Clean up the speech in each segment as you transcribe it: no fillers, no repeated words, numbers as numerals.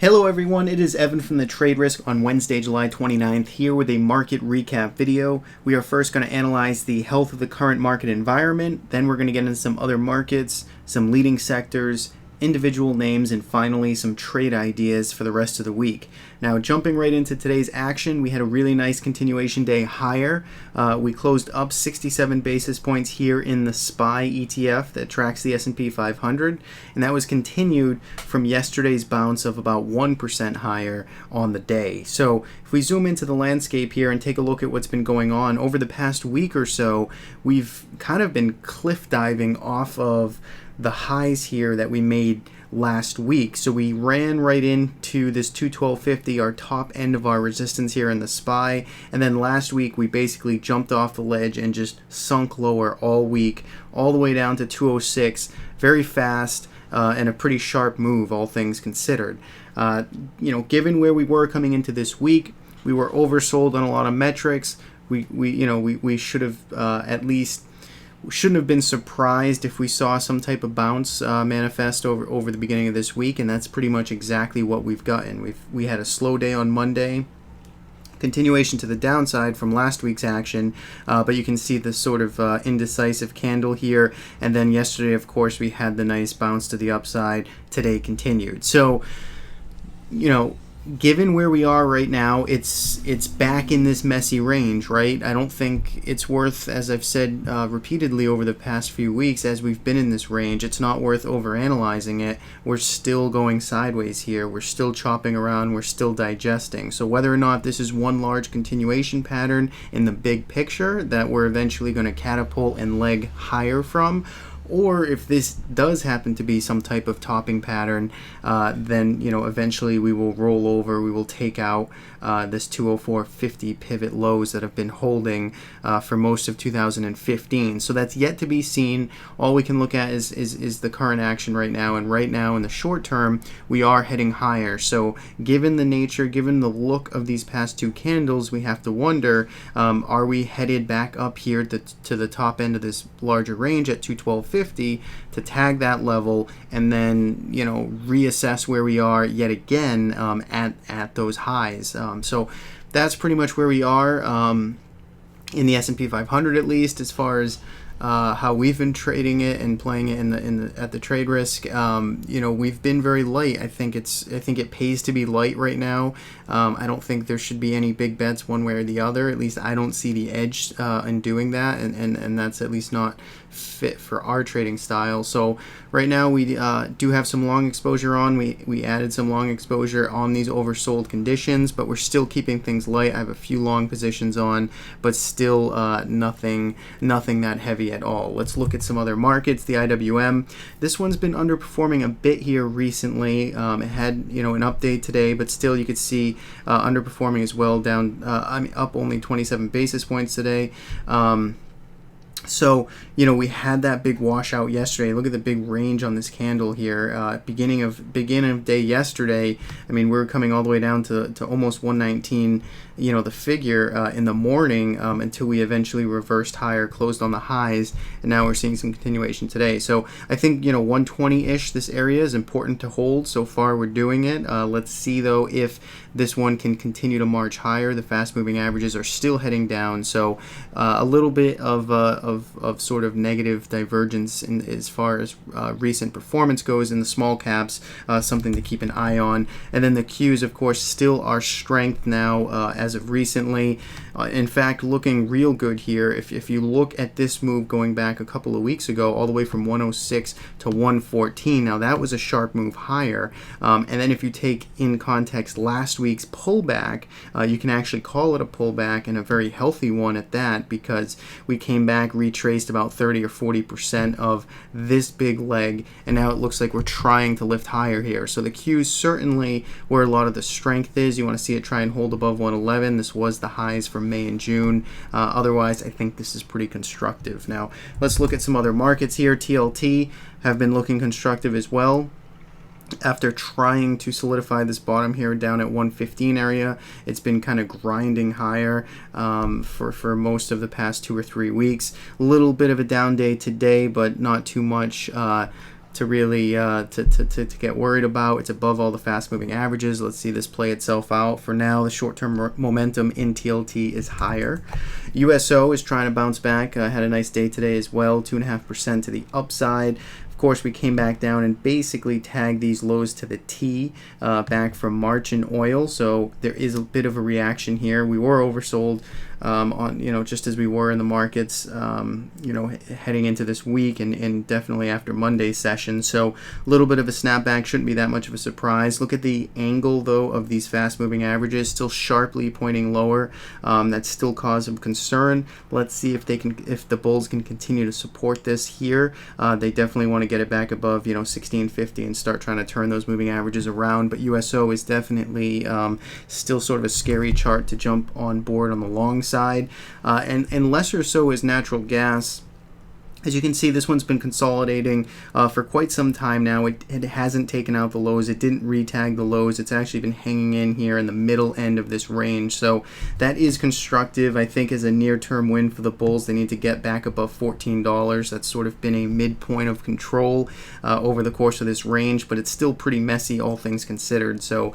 Hello everyone, it is Evan from the Trade Risk on Wednesday, July 29th, here with a market recap video. We are first going to analyze the health of the current market environment, then we're going to get into some other markets, some leading sectors, individual names, and finally some trade ideas for the rest of the week. Now, jumping right into today's action, we had a really nice continuation day higher. We closed up 67 basis points here in the SPY ETF that tracks the S&P 500, and that was continued from yesterday's bounce of about 1% higher on the day. So if we zoom into the landscape here and take a look at what's been going on over the past week or so, we've kind of been cliff diving off of the highs here that we made last week. So we ran right into this 212.50, our top end of our resistance here in the SPY, and then last week we basically jumped off the ledge and just sunk lower all week, all the way down to 206, very fast and a pretty sharp move, all things considered. Given where we were coming into this week, we were oversold on a lot of metrics. We should have at least shouldn't have been surprised if we saw some type of bounce manifest over the beginning of this week, and that's pretty much exactly what we've gotten. We had a slow day on Monday, continuation to the downside from last week's action, but you can see the sort of indecisive candle here, and then yesterday, of course, we had the nice bounce to the upside. Today continued. So, given where we are right now, it's back in this messy range, right? I don't think it's worth, as I've said repeatedly over the past few weeks, as we've been in this range, it's not worth overanalyzing it. We're still going sideways here. We're still chopping around. We're still digesting. So whether or not this is one large continuation pattern in the big picture that we're eventually going to catapult and leg higher from, or if this does happen to be some type of topping pattern, then eventually we will roll over. We will take out this 204.50 pivot lows that have been holding for most of 2015. So that's yet to be seen. All we can look at is the current action right now, and right now in the short term we are heading higher. So given the nature, given the look of these past two candles, we have to wonder, are we headed back up here to the top end of this larger range at 212.50 to tag that level, and then reassess where we are yet again at those highs. So that's pretty much where we are in the S&P 500, at least as far as how we've been trading it and playing it at the trade risk. We've been very light. I think it pays to be light right now. I don't think there should be any big bets one way or the other. At least I don't see the edge in doing that, and that's at least not fit for our trading style. So right now we do have some long exposure on. We added some long exposure on these oversold conditions, but we're still keeping things light. I have a few long positions on, but still nothing that heavy at all. Let's look at some other markets. The IWM, this one's been underperforming a bit here recently. It had an update today, but still you could see underperforming as well, down up only 27 basis points today. So, we had that big washout yesterday. Look at the big range on this candle here. Beginning of day yesterday, we were coming all the way down to almost 119, the figure in the morning, until we eventually reversed higher, closed on the highs, and now we're seeing some continuation today. So I think, 120-ish, this area is important to hold. So far we're doing it. Let's see, though, if this one can continue to march higher. The fast-moving averages are still heading down, so a little bit of sort of negative divergence as far as recent performance goes in the small caps, something to keep an eye on. And then the Qs, of course, still are strength now as of recently. In fact, looking real good here. If you look at this move going back a couple of weeks ago, all the way from 106 to 114, now that was a sharp move higher. And then if you take in context last week's pullback, you can actually call it a pullback, and a very healthy one at that, because we came back, retraced about 30 or 40% of this big leg, and now it looks like we're trying to lift higher here. So the Qs certainly where a lot of the strength is. You want to see it try and hold above 111. This was the highs from May and June. Otherwise, I think this is pretty constructive. Now, let's look at some other markets here. TLT have been looking constructive as well. After trying to solidify this bottom here down at 115 area, it's been kind of grinding higher for most of the past 2 or 3 weeks. A little bit of a down day today, but not too much really to get worried about. It's above all the fast moving averages. Let's see this play itself out. For now, the short-term momentum in TLT is higher. USO is trying to bounce back. Had a nice day today as well, 2.5% to the upside. Of course, we came back down and basically tagged these lows to the T back from March in oil. So there is a bit of a reaction here. We were oversold on, just as we were in the markets, heading into this week and definitely after Monday's session. So a little bit of a snapback shouldn't be that much of a surprise. Look at the angle, though, of these fast-moving averages, still sharply pointing lower. That's still cause of concern. Let's see if the bulls can continue to support this here. They definitely want to get it back above 1650 and start trying to turn those moving averages around. But USO is definitely still sort of a scary chart to jump on board on the long side, and lesser so is natural gas. As you can see, this one's been consolidating for quite some time now. It hasn't taken out the lows. It didn't retag the lows. It's actually been hanging in here in the middle end of this range. So that is constructive, I think, as a near-term win for the bulls. They need to get back above $14. That's sort of been a midpoint of control over the course of this range, but it's still pretty messy, all things considered. So,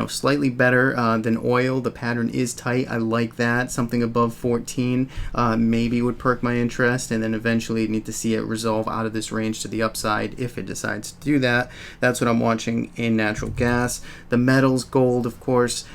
slightly better than oil. The pattern is tight. I like that. Something above 14 maybe would perk my interest, and then eventually need to see it resolve out of this range to the upside if it decides to do that. That's what I'm watching in natural gas. The metals, gold, of course,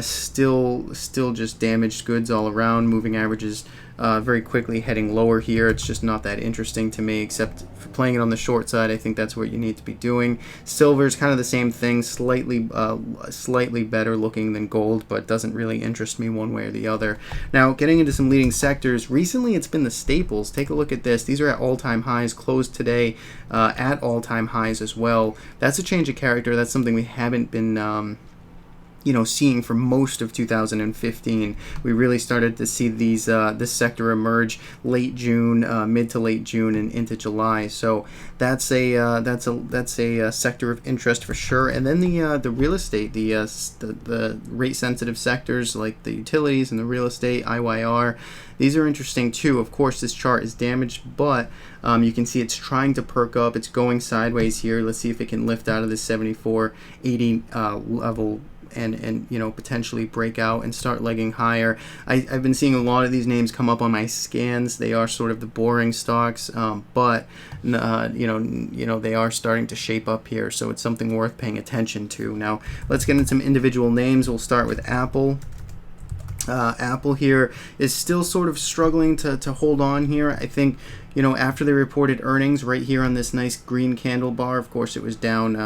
still just damaged goods all around. Moving averages very quickly heading lower here. It's just not that interesting to me, except for playing it on the short side. I think that's what you need to be doing. Silver is kind of the same thing, slightly better looking than gold, but doesn't really interest me one way or the other. Now, getting into some leading sectors, recently it's been the staples. Take a look at this. These are at all-time highs, closed today at all-time highs as well. That's a change of character. That's something we haven't been seeing for most of 2015. We really started to see this sector emerge late June, mid to late June, and into July. So that's a sector of interest for sure. And then the real estate, the rate sensitive sectors like the utilities and the real estate, IYR. These are interesting too. Of course, this chart is damaged, but you can see it's trying to perk up. It's going sideways here. Let's see if it can lift out of this 74.80 level and potentially break out and start legging higher. I've been seeing a lot of these names come up on my scans. They are sort of the boring stocks, but they are starting to shape up here, so it's something worth paying attention to. Now let's get into some individual names. We'll start with Apple. Apple here is still sort of struggling to hold on here. I think, after they reported earnings right here on this nice green candle bar, of course it was down,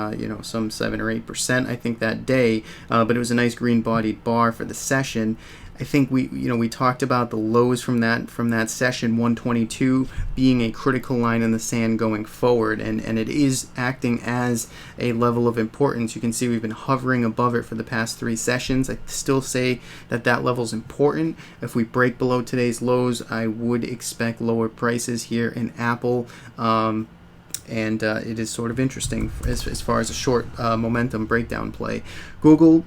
some 7 or 8%, I think, that day, but it was a nice green bodied bar for the session. I think we talked about the lows from that session, 122 being a critical line in the sand going forward, and it is acting as a level of importance. You can see we've been hovering above it for the past 3 sessions. I still say that level is important. If we break below today's lows, I would expect lower prices here in Apple. And it is sort of interesting as far as a short momentum breakdown play. Google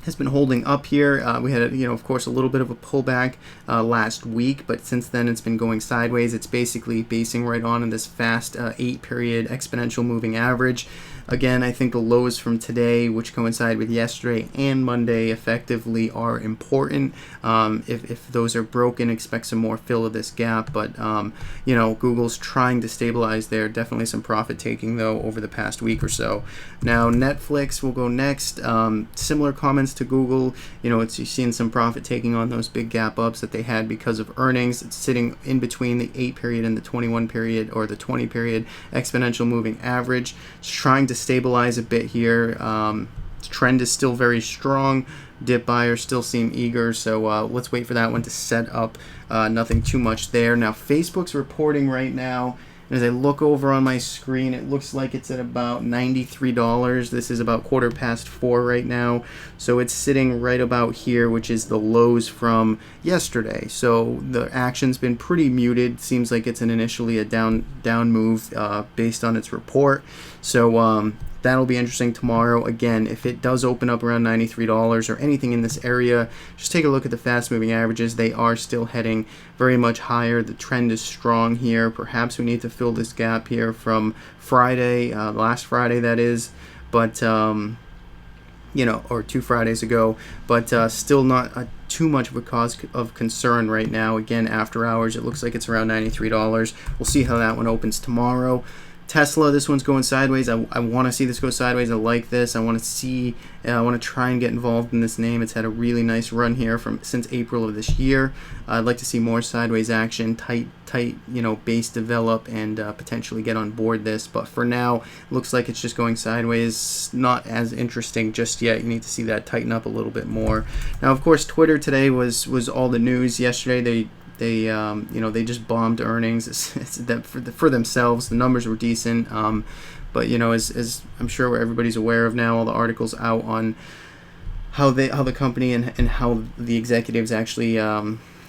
has been holding up here. We had, of course, a little bit of a pullback last week, but since then it's been going sideways. It's basically basing right on in this fast 8-period exponential moving average. Again, I think the lows from today, which coincide with yesterday and Monday, effectively are important. If those are broken, expect some more fill of this gap. But, Google's trying to stabilize there. Definitely some profit taking, though, over the past week or so. Now, Netflix will go next. Similar comments to Google. You're seeing some profit taking on those big gap ups that they had because of earnings. It's sitting in between the 8-period and the 21-period or the 20-period exponential moving average. It's trying to stabilize a bit here. Trend is still very strong. Dip buyers still seem eager, so let's wait for that one to set up. Nothing too much there. Now, Facebook's reporting right now. As I look over on my screen, it looks like it's at about $93. This is about 4:15 right now. So it's sitting right about here, which is the lows from yesterday. So the action's been pretty muted. Seems like it's initially a down move based on its report. So that'll be interesting tomorrow. Again, if it does open up around $93 or anything in this area, just take a look at the fast moving averages. They are still heading very much higher. The trend is strong here. Perhaps we need to fill this gap here from Friday, last Friday that is, but you know, or 2 Fridays ago, but still not too much of a cause of concern right now. Again, after hours, it looks like it's around $93. We'll see how that one opens tomorrow. Tesla, this one's going sideways. I want to see this go sideways. I like this. I want to see. I want to try and get involved in this name. It's had a really nice run here since April of this year. I'd like to see more sideways action, tight, you know, base develop, and potentially get on board this. But for now, it looks like it's just going sideways. Not as interesting just yet. You need to see that tighten up a little bit more. Now, of course, Twitter today was all the news. Yesterday, they you know, they just bombed earnings. It's that for themselves. The numbers were decent, but you know, as I'm sure everybody's aware of now, all the articles out on how the company and how the executives actually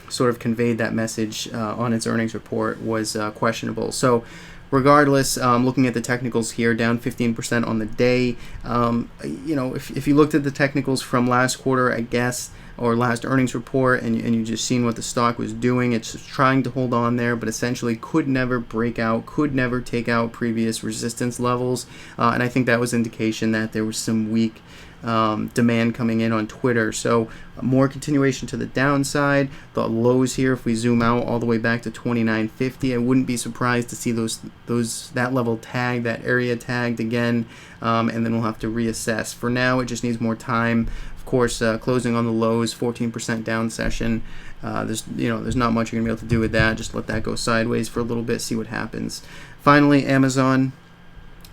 sort of conveyed that message on its earnings report was questionable. So regardless, looking at the technicals here, down 15% on the day. You know, if you looked at the technicals from last quarter, I guess, or last earnings report, and you just seen what the stock was doing, it's just trying to hold on there, but essentially could never break out, could never take out previous resistance levels, and I think that was indication that there was some weak demand coming in on Twitter. So more continuation to the downside. The lows here, if we zoom out all the way back to 29.50, I wouldn't be surprised to see that level tagged, that area tagged again, and then we'll have to reassess. For now, it just needs more time. Of course, closing on the lows, 14% down session. There's not much you're gonna be able to do with that. Just let that go sideways for a little bit, see what happens. Finally, Amazon.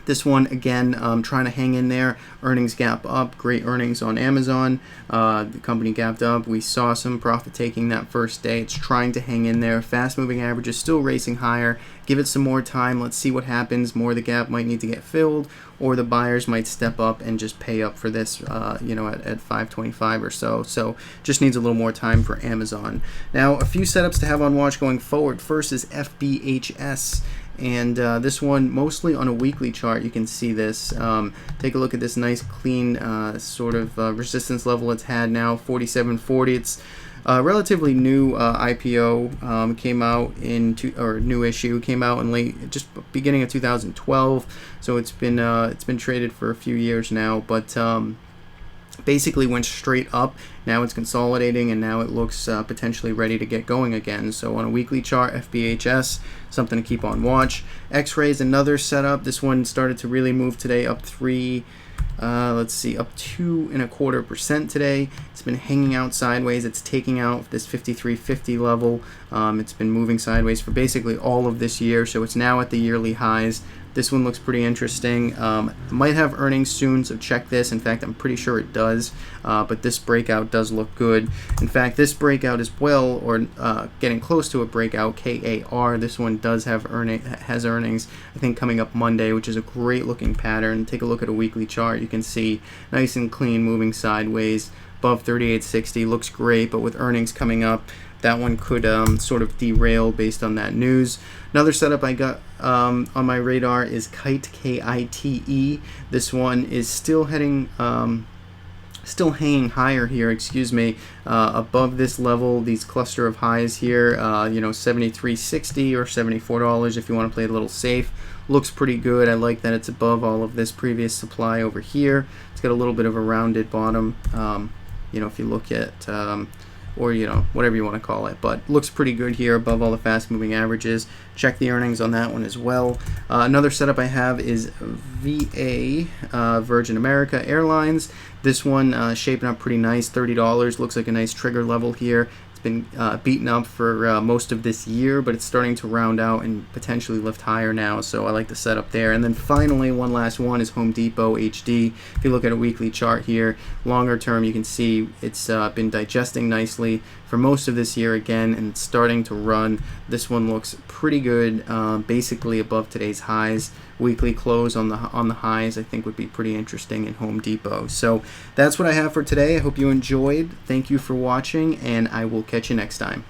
This one, again, trying to hang in there. Earnings gap up. Great earnings on Amazon. The company gapped up. We saw some profit taking that first day. It's trying to hang in there. Fast moving averages still racing higher. Give it some more time. Let's see what happens. More of the gap might need to get filled, or the buyers might step up and just pay up for this, you know, at 525 or so. So just needs a little more time for Amazon. Now, a few setups to have on watch going forward. First is FBHS. And this one mostly on a weekly chart. You can see this. Take a look at this nice clean sort of resistance level it's had now, 47.40. It's relatively new IPO, came out new issue, came out in just beginning of 2012. So it's been traded for a few years now, but basically went straight up. Now it's consolidating, and now it looks potentially ready to get going again. So on a weekly chart, FBHS, something to keep on watch. XRAY is another setup. This one started to really move today, up 2.25% today. It's been hanging out sideways. It's taking out this 53.50 level. It's been moving sideways for basically all of this year, so it's now at the yearly highs. This one looks pretty interesting. Might have earnings soon, so check this. In fact, I'm pretty sure it does, but this breakout does look good. In fact, this breakout as well, or getting close to a breakout, KAR, this one does have has earnings, I think, coming up Monday, which is a great looking pattern. Take a look at a weekly chart. You can see nice and clean, moving sideways above 38.60. Looks great, but with earnings coming up, that one could sort of derail based on that news. Another setup I got on my radar is KITE, KITE. This one is still heading, still hanging higher here, above this level, these cluster of highs here, you know, $73.60 or $74 if you want to play it a little safe. Looks pretty good. I like that it's above all of this previous supply over here. It's got a little bit of a rounded bottom, you know, if you look at or, you know, whatever you want to call it, but looks pretty good here above all the fast moving averages. Check the earnings on that one as well. Another setup I have is VA, Virgin America Airlines. This one shaping up pretty nice, $30. Looks like a nice trigger level here. Been beaten up for most of this year, but it's starting to round out and potentially lift higher now, so I like the setup there. And then finally, one last one is Home Depot HD. If you look at a weekly chart here, longer term, you can see it's been digesting nicely for most of this year again, and it's starting to run. This one looks pretty good, basically above today's highs. Weekly close on the highs, I think, would be pretty interesting in Home Depot. So that's what I have for today. I hope you enjoyed. Thank you for watching, and I will catch you next time.